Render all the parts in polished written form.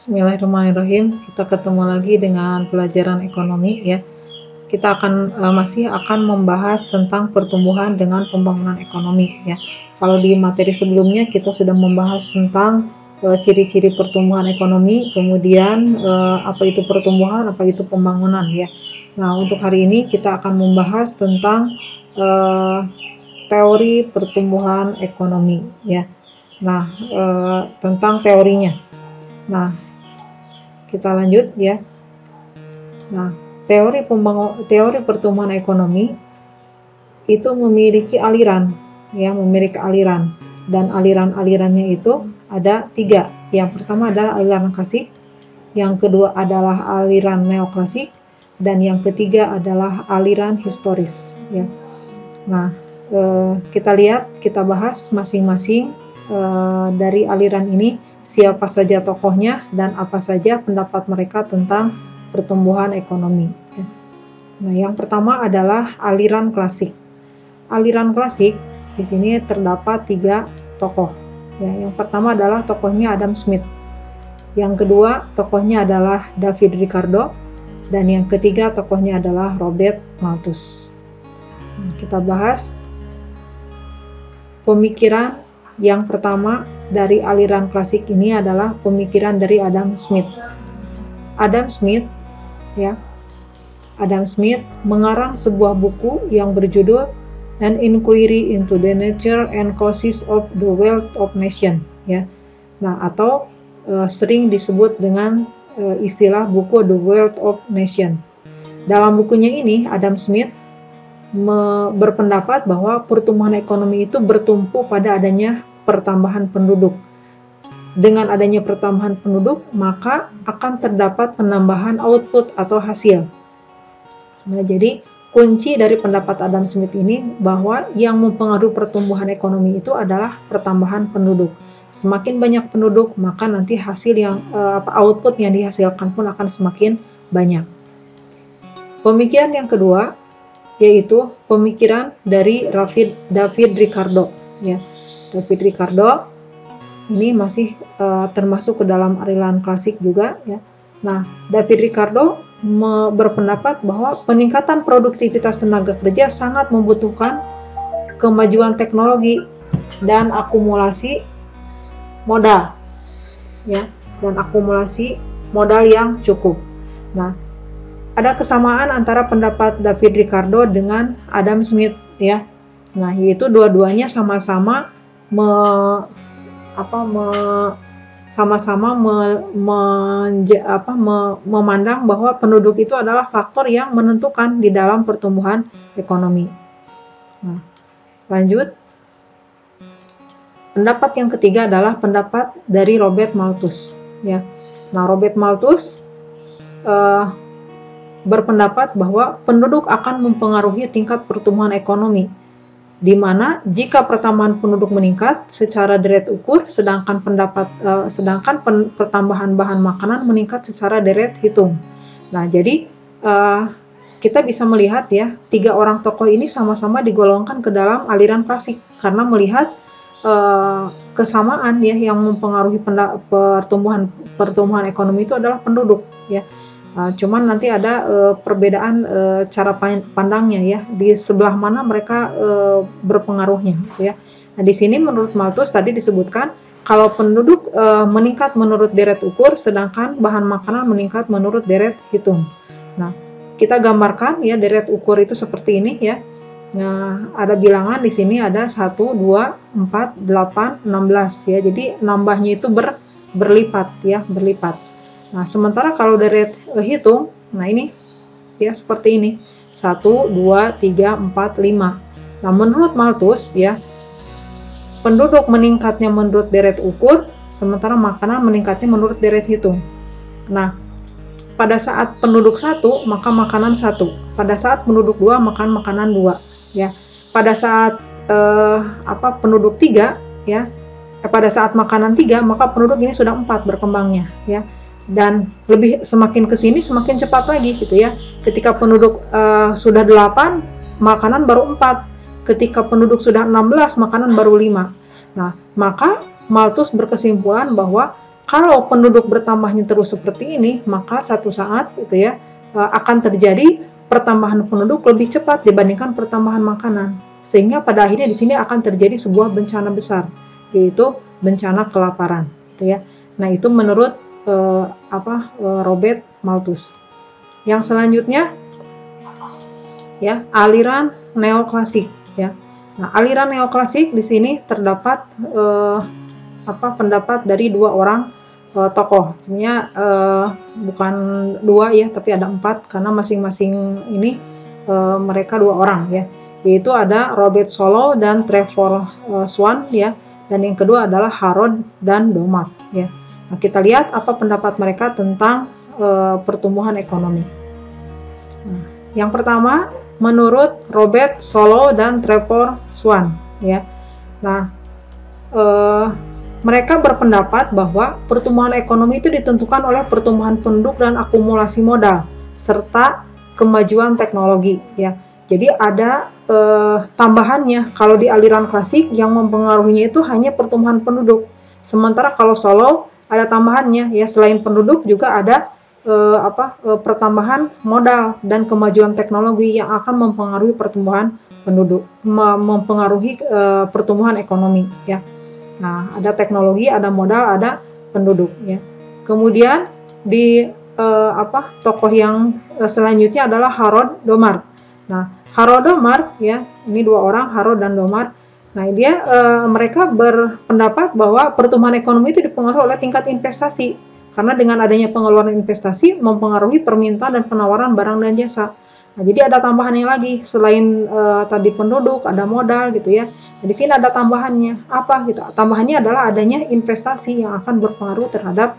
Bismillahirrahmanirrahim. Kita ketemu lagi dengan pelajaran ekonomi ya. Kita masih akan membahas tentang pertumbuhan dengan pembangunan ekonomi ya. Kalau di materi sebelumnya kita sudah membahas tentang ciri-ciri pertumbuhan ekonomi, kemudian apa itu pertumbuhan, apa itu pembangunan ya. Nah, untuk hari ini kita akan membahas tentang teori pertumbuhan ekonomi ya. Nah, tentang teorinya. Nah, kita lanjut ya. Nah, teori pertumbuhan ekonomi itu memiliki aliran ya, dan aliran-alirannya itu ada 3. Yang pertama adalah aliran klasik, yang kedua adalah aliran neoklasik, dan yang ketiga adalah aliran historis ya. Nah, kita bahas masing-masing dari aliran ini, siapa saja tokohnya dan apa saja pendapat mereka tentang pertumbuhan ekonomi. Nah, yang pertama adalah aliran klasik. Aliran klasik di sini terdapat 3 tokoh. Ya, yang pertama adalah tokohnya Adam Smith. Yang kedua tokohnya adalah David Ricardo, dan yang ketiga tokohnya adalah Robert Malthus. Nah, kita bahas pemikiran yang pertama dari aliran klasik ini adalah pemikiran dari Adam Smith. Adam Smith mengarang sebuah buku yang berjudul An Inquiry into the Nature and Causes of the Wealth of Nations ya. Nah, atau sering disebut dengan istilah buku The Wealth of Nations. Dalam bukunya ini Adam Smith berpendapat bahwa pertumbuhan ekonomi itu bertumpu pada adanya pertambahan penduduk. Dengan adanya pertambahan penduduk, maka akan terdapat penambahan output atau hasil. Nah, jadi kunci dari pendapat Adam Smith ini bahwa yang mempengaruhi pertumbuhan ekonomi itu adalah pertambahan penduduk. Semakin banyak penduduk, maka nanti hasil output yang dihasilkan pun akan semakin banyak. Pemikiran yang kedua yaitu pemikiran dari David Ricardo ya. David Ricardo ini masih termasuk ke dalam aliran klasik juga ya. Nah, David Ricardo berpendapat bahwa peningkatan produktivitas tenaga kerja sangat membutuhkan kemajuan teknologi dan akumulasi modal ya, dan akumulasi modal yang cukup. Nah, ada kesamaan antara pendapat David Ricardo dengan Adam Smith ya. Nah, yaitu dua-duanya sama-sama memandang bahwa penduduk itu adalah faktor yang menentukan di dalam pertumbuhan ekonomi. Nah, lanjut. Pendapat yang ketiga adalah pendapat dari Robert Malthus ya. Nah, Robert Malthus berpendapat bahwa penduduk akan mempengaruhi tingkat pertumbuhan ekonomi, di mana jika pertambahan penduduk meningkat secara deret ukur, sedangkan pertambahan bahan makanan meningkat secara deret hitung. Nah, jadi kita bisa melihat ya, 3 orang tokoh ini sama-sama digolongkan ke dalam aliran klasik karena melihat kesamaan ya, yang mempengaruhi pertumbuhan ekonomi itu adalah penduduk ya. Cuman nanti ada perbedaan cara pandangnya ya, di sebelah mana mereka berpengaruhnya ya. Nah, di sini menurut Malthus tadi disebutkan kalau penduduk meningkat menurut deret ukur, sedangkan bahan makanan meningkat menurut deret hitung. Nah, kita gambarkan ya deret ukur itu seperti ini ya. Nah, ada bilangan di sini ada 1, 2, 4, 8, 16 ya. Jadi nambahnya itu berlipat ya, berlipat. Nah, sementara kalau deret hitung, nah ini ya seperti ini. 1, 2, 3, 4, 5. Nah, menurut Malthus ya, penduduk meningkatnya menurut deret ukur, sementara makanan meningkatnya menurut deret hitung. Nah, pada saat penduduk 1, maka makanan 1. Pada saat penduduk 2, makan makanan 2 ya. Pada saat penduduk 3 ya, pada saat makanan 3, maka penduduk ini sudah 4 berkembangnya ya. Dan semakin ke sini semakin cepat lagi gitu ya. Ketika penduduk sudah 8, makanan baru 4. Ketika penduduk sudah 16, makanan baru 5. Nah, maka Malthus berkesimpulan bahwa kalau penduduk bertambahnya terus seperti ini, maka satu saat itu ya akan terjadi pertambahan penduduk lebih cepat dibandingkan pertambahan makanan. Sehingga pada akhirnya di sini akan terjadi sebuah bencana besar, yaitu bencana kelaparan, gitu ya. Nah, itu menurut Robert Malthus. Yang selanjutnya ya, aliran neoklasik ya. Nah, aliran neoklasik di sini terdapat pendapat dari dua orang tokoh. Sebenarnya bukan dua ya, tapi ada 4 karena masing-masing ini mereka 2 orang ya. Yaitu ada Robert Solow dan Trevor Swan ya, dan yang kedua adalah Harold dan Domart ya. Nah, kita lihat apa pendapat mereka tentang pertumbuhan ekonomi. Nah, yang pertama menurut Robert Solow dan Trevor Swan ya. Nah, mereka berpendapat bahwa pertumbuhan ekonomi itu ditentukan oleh pertumbuhan penduduk dan akumulasi modal serta kemajuan teknologi ya. Jadi ada tambahannya, kalau di aliran klasik yang mempengaruhinya itu hanya pertumbuhan penduduk. Sementara kalau Solow ada tambahannya ya, selain penduduk juga ada pertambahan modal dan kemajuan teknologi yang akan mempengaruhi pertumbuhan penduduk, mempengaruhi pertumbuhan ekonomi ya. Nah, ada teknologi, ada modal, ada penduduk ya. Kemudian di tokoh yang selanjutnya adalah Harold Domart. Nah, Harold Domart ya, ini 2 orang, Harold dan Domart. Nah, mereka berpendapat bahwa pertumbuhan ekonomi itu dipengaruhi oleh tingkat investasi. Karena dengan adanya pengeluaran investasi mempengaruhi permintaan dan penawaran barang dan jasa. Nah, jadi ada tambahannya lagi selain tadi penduduk, ada modal gitu ya. Nah, di sini ada tambahannya apa gitu? Tambahannya adalah adanya investasi yang akan berpengaruh terhadap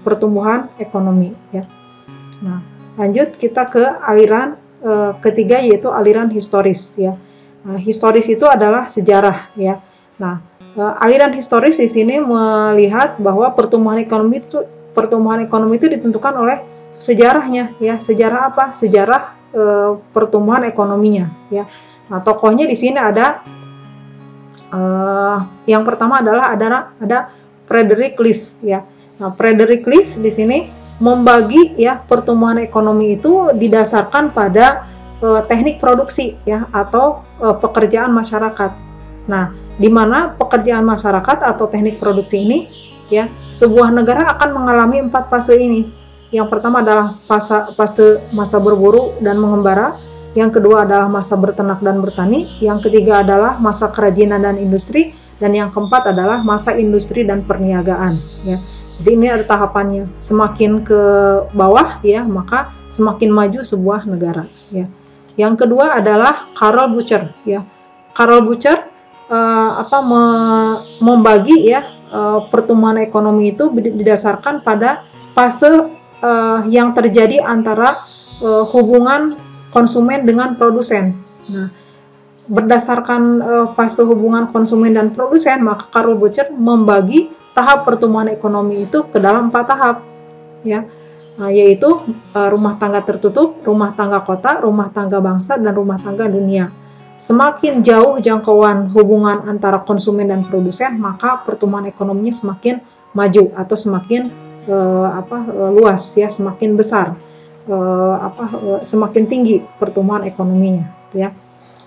pertumbuhan ekonomi ya. Nah, lanjut kita ke aliran ketiga, yaitu aliran historis ya. Nah, historis itu adalah sejarah ya. Nah, aliran historis di sini melihat bahwa pertumbuhan ekonomi itu ditentukan oleh sejarahnya ya. Sejarah apa? Sejarah pertumbuhan ekonominya ya. Nah, tokohnya di sini ada yang pertama adalah ada Frederick List ya. Nah, Frederick List di sini membagi ya pertumbuhan ekonomi itu didasarkan pada teknik produksi ya, atau pekerjaan masyarakat. Nah, di mana pekerjaan masyarakat atau teknik produksi ini ya, sebuah negara akan mengalami 4 fase ini. Yang pertama adalah fase masa berburu dan mengembara, yang kedua adalah masa berternak dan bertani, yang ketiga adalah masa kerajinan dan industri, dan yang keempat adalah masa industri dan perniagaan ya. Jadi ini ada tahapannya. Semakin ke bawah ya, maka semakin maju sebuah negara ya. Yang kedua adalah Carol Butcher ya. Carol Butcher membagi ya pertumbuhan ekonomi itu didasarkan pada fase yang terjadi antara hubungan konsumen dengan produsen. Nah, berdasarkan fase hubungan konsumen dan produsen, maka Carol Butcher membagi tahap pertumbuhan ekonomi itu ke dalam 4 tahap ya. Nah, yaitu rumah tangga tertutup, rumah tangga kota, rumah tangga bangsa, dan rumah tangga dunia. Semakin jauh jangkauan hubungan antara konsumen dan produsen, maka pertumbuhan ekonominya semakin maju atau semakin luas ya, semakin besar, semakin tinggi pertumbuhan ekonominya ya.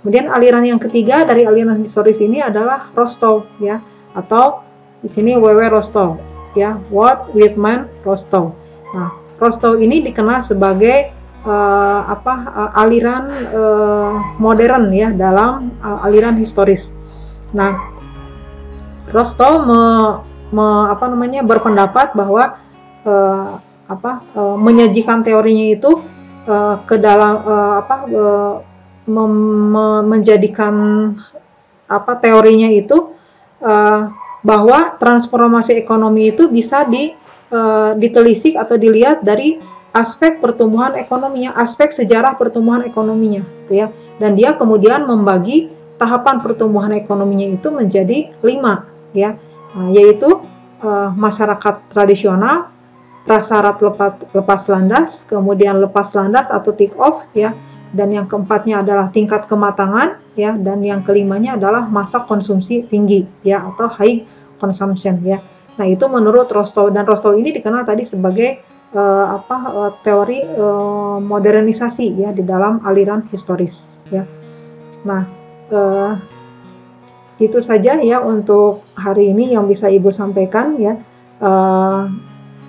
Kemudian aliran yang ketiga dari aliran historis ini adalah Rostow ya, atau di sini W.W. Rostow ya, Walt Whitman Rostow. Nah, Rostow ini dikenal sebagai aliran modern ya dalam aliran historis. Nah, Rostow berpendapat bahwa menyajikan teorinya itu ke dalam menjadikan teorinya itu bahwa transformasi ekonomi itu bisa ditelisik atau dilihat dari aspek pertumbuhan ekonominya, aspek sejarah pertumbuhan ekonominya, gitu ya. Dan dia kemudian membagi tahapan pertumbuhan ekonominya itu menjadi 5, ya, yaitu masyarakat tradisional, prasyarat lepas landas, kemudian lepas landas atau take off, ya, dan yang keempatnya adalah tingkat kematangan, ya, dan yang kelimanya adalah masa konsumsi tinggi, ya, atau high consumption ya. Nah, itu menurut Rostow, dan Rostow ini dikenal tadi sebagai teori modernisasi ya di dalam aliran historis ya. Nah, itu saja ya untuk hari ini yang bisa Ibu sampaikan ya.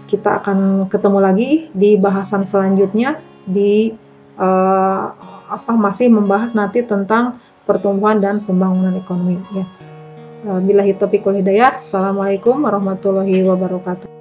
Kita akan ketemu lagi di bahasan selanjutnya di masih membahas nanti tentang pertumbuhan dan pembangunan ekonomi ya. Billahi taufiq wal hidayah. Assalamualaikum warahmatullahi wabarakatuh.